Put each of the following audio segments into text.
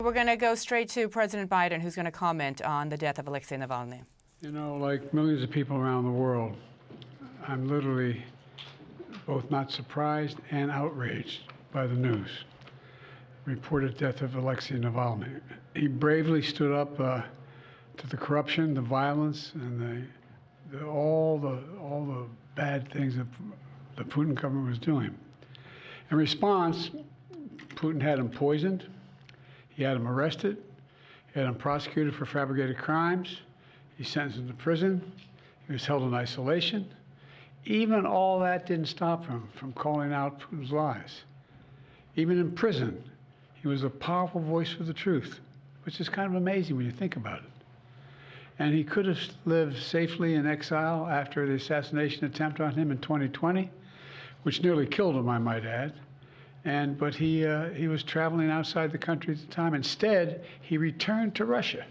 We're going to go straight to President Biden, who's going to comment on the death of Alexei Navalny. You know, like millions of people around the world, I'm literally both not surprised and outraged by the news. Reported death of Alexei Navalny. He bravely stood up to the corruption, the violence, and all the bad things that the Putin government was doing. In response, Putin had him poisoned. He had him arrested. He had him prosecuted for fabricated crimes. He sentenced him to prison. He was held in isolation. Even all that didn't stop him from calling out Putin's lies. Even in prison, he was a powerful voice for the truth, which is kind of amazing when you think about it. And he could have lived safely in exile after the assassination attempt on him in 2020, which nearly killed him, I might add. But he was traveling outside the country at the time. Instead, he returned to Russia.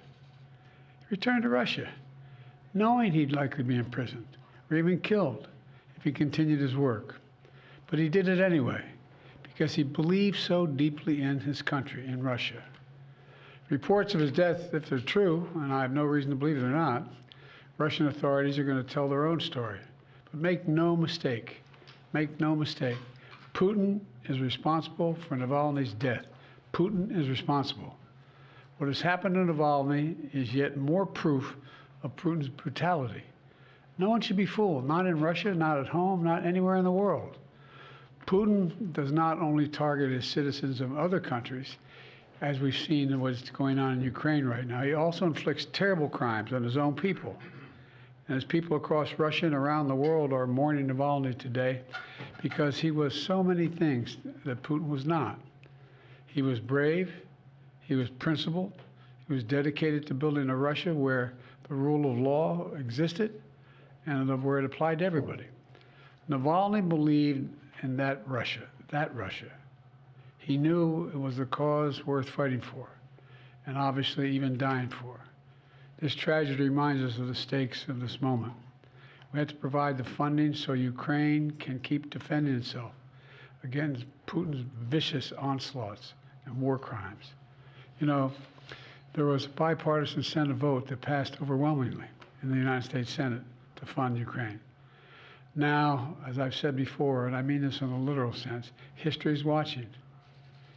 He returned to Russia, knowing he'd likely be imprisoned or even killed if he continued his work. But he did it anyway, because he believed so deeply in his country, in Russia. Reports of his death, if they're true, and I have no reason to believe they're not, Russian authorities are going to tell their own story. But make no mistake, Putin is responsible for Navalny's death. Putin is responsible. What has happened to Navalny is yet more proof of Putin's brutality. No one should be fooled, not in Russia, not at home, not anywhere in the world. Putin does not only target his citizens of other countries, as we've seen in what's going on in Ukraine right now, he also inflicts terrible crimes on his own people. And as people across Russia and around the world are mourning Navalny today because he was so many things that Putin was not. He was brave, he was principled, he was dedicated to building a Russia where the rule of law existed and where it applied to everybody. Navalny believed in that Russia. He knew it was a cause worth fighting for, and obviously even dying for. This tragedy reminds us of the stakes of this moment. We have to provide the funding so Ukraine can keep defending itself against Putin's vicious onslaughts and war crimes. You know, there was a bipartisan Senate vote that passed overwhelmingly in the United States Senate to fund Ukraine. Now, as I've said before, and I mean this in a literal sense, history is watching.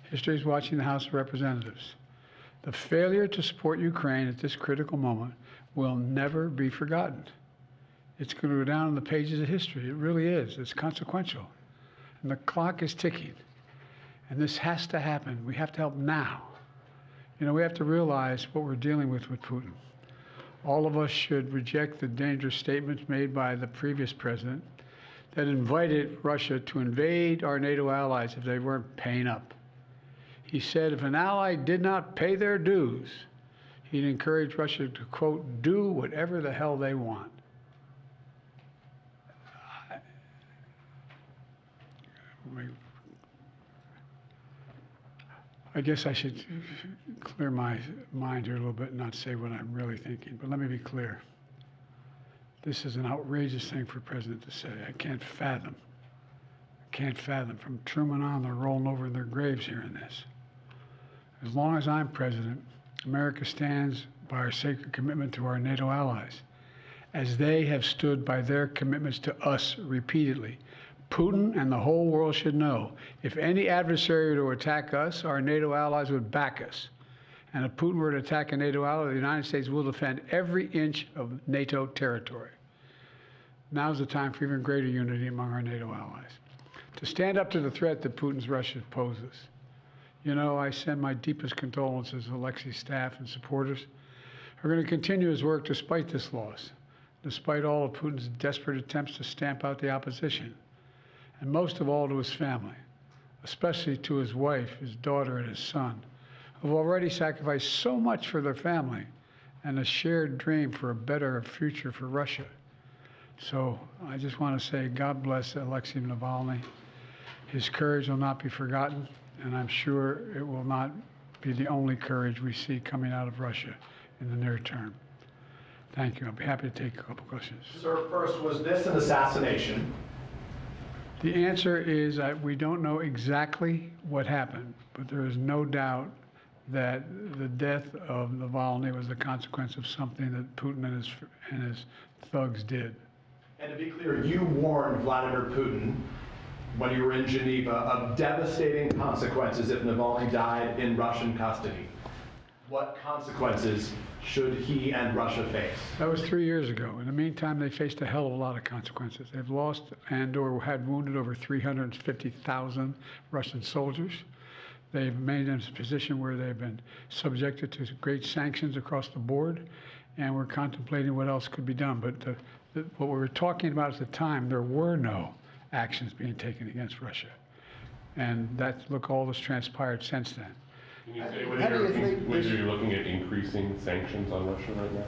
History is watching the House of Representatives. The failure to support Ukraine at this critical moment will never be forgotten. It's going to go down in the pages of history. It really is. It's consequential. And the clock is ticking. And this has to happen. We have to help now. You know, we have to realize what we're dealing with Putin. All of us should reject the dangerous statements made by the previous president that invited Russia to invade our NATO allies if they weren't paying up. He said if an ally did not pay their dues, he'd encourage Russia to, quote, do whatever the hell they want. I guess I should clear my mind here a little bit and not say what I'm really thinking, but let me be clear. This is an outrageous thing for a president to say. I can't fathom from Truman on, they're rolling over in their graves hearing this. As long as I'm president, America stands by our sacred commitment to our NATO allies, as they have stood by their commitments to us repeatedly. Putin and the whole world should know, if any adversary were to attack us, our NATO allies would back us. And if Putin were to attack a NATO ally, the United States will defend every inch of NATO territory. Now's the time for even greater unity among our NATO allies, to stand up to the threat that Putin's Russia poses. You know, I send my deepest condolences to Alexei's staff and supporters. We're going to continue his work despite this loss, despite all of Putin's desperate attempts to stamp out the opposition, and most of all to his family, especially to his wife, his daughter, and his son, who've already sacrificed so much for their family and a shared dream for a better future for Russia. So I just want to say God bless Alexei Navalny. His courage will not be forgotten, and I'm sure it will not be the only courage we see coming out of Russia in the near term. Thank you. I'll be happy to take a couple questions. Sir, first, was this an assassination? The answer is we don't know exactly what happened, but there is no doubt that the death of Navalny was a consequence of something that Putin and his thugs did. And to be clear, you warned Vladimir Putin when you were in Geneva of devastating consequences if Navalny died in Russian custody. What consequences should he and Russia face? That was 3 years ago. In the meantime, they faced a hell of a lot of consequences. They've lost and/or had wounded over 350,000 Russian soldiers. They've made them in a position where they've been subjected to great sanctions across the board, and we're contemplating what else could be done. But what we were talking about at the time, there were no actions being taken against Russia. And look, all that's transpired since then. Can you say whether you're looking at increasing sanctions on Russia right now?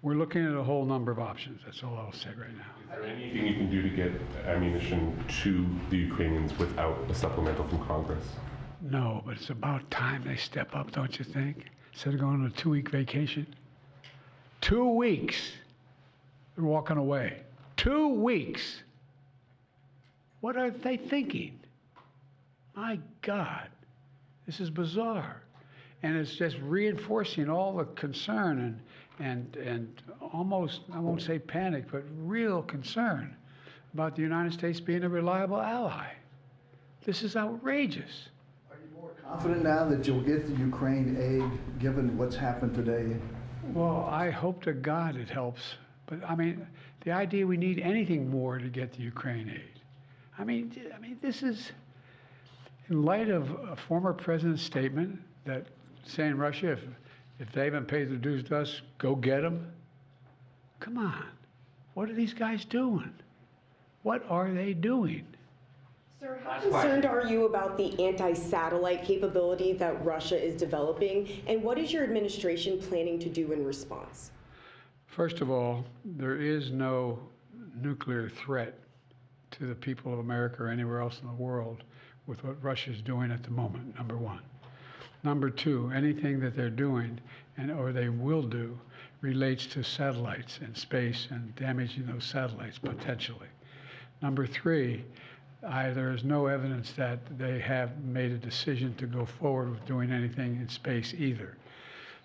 We're looking at a whole number of options. That's all I'll say right now. Is there anything you can do to get ammunition to the Ukrainians without a supplemental from Congress? No, but it's about time they step up, don't you think? Instead of going on a 2-week vacation. 2 weeks. They're walking away. 2 weeks. What are they thinking? My God, this is bizarre. And it's just reinforcing all the concern and almost, I won't say panic, but real concern about the United States being a reliable ally. This is outrageous. Are you more confident now that you'll get the Ukraine aid, given what's happened today? Well, I hope to God it helps. But I mean, the idea we need anything more to get the Ukraine aid. I mean, this is in light of a former president's statement that saying Russia, if they haven't paid their dues to us, go get them. Come on, what are these guys doing? What are they doing? Sir, how concerned are you about the anti-satellite capability that Russia is developing, and what is your administration planning to do in response? First of all, there is no nuclear threat to the people of America or anywhere else in the world with what Russia is doing at the moment, number one. Number two, anything that they're doing or they will do relates to satellites and space and damaging those satellites potentially. Number three, there is no evidence that they have made a decision to go forward with doing anything in space either.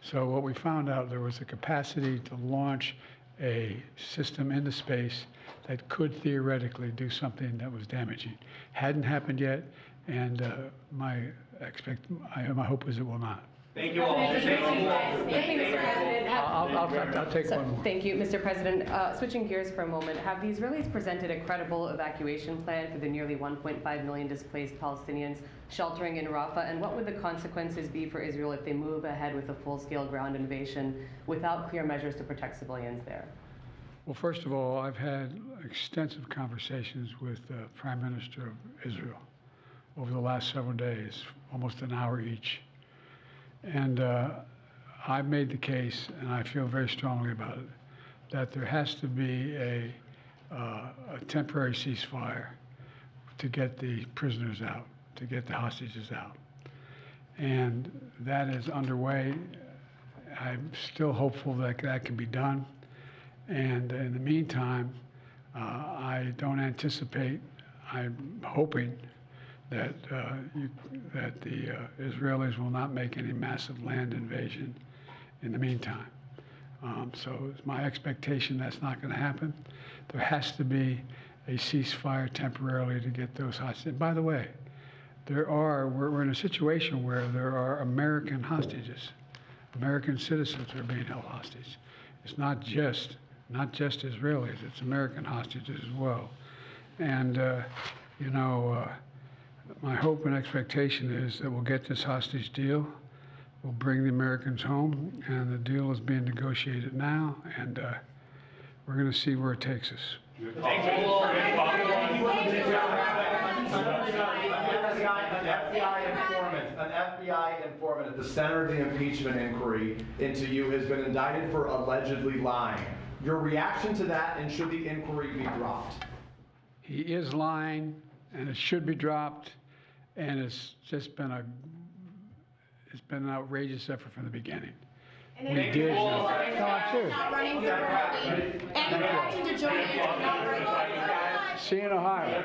So what we found out, there was a capacity to launch a system into space that could theoretically do something that was damaging. Hadn't happened yet, and my hope is it will not. Thank you all. Thank you, Mr. President. I'll take one more. Thank you, Mr. President. Switching gears for a moment, have the Israelis presented a credible evacuation plan for the nearly 1.5 million displaced Palestinians sheltering in Rafah? And what would the consequences be for Israel if they move ahead with a full-scale ground invasion without clear measures to protect civilians there? Well, first of all, I've had extensive conversations with the Prime Minister of Israel over the last several days, almost an hour each. And I've made the case, and I feel very strongly about it, that there has to be a temporary ceasefire to get the prisoners out, to get the hostages out. And that is underway. I'm still hopeful that that can be done. And in the meantime, I don't anticipate, I'm hoping that the Israelis will not make any massive land invasion in the meantime. So it's my expectation that's not going to happen. There has to be a ceasefire temporarily to get those hostages. By the way, we're in a situation where there are American hostages. American citizens are being held hostage. It's not just Israelis, it's American hostages as well. And, my hope and expectation is that we'll get this hostage deal, we'll bring the Americans home, and the deal is being negotiated now, and we're going to see where it takes us. An FBI informant at the center of the impeachment inquiry into you has been indicted for allegedly lying. Your reaction to that, and should the inquiry be dropped? He is lying, and it should be dropped, and it's just been an outrageous effort from the beginning. We did. No, I'm serious. Running for party and reacting to Joe Manchin not running. See you in Ohio.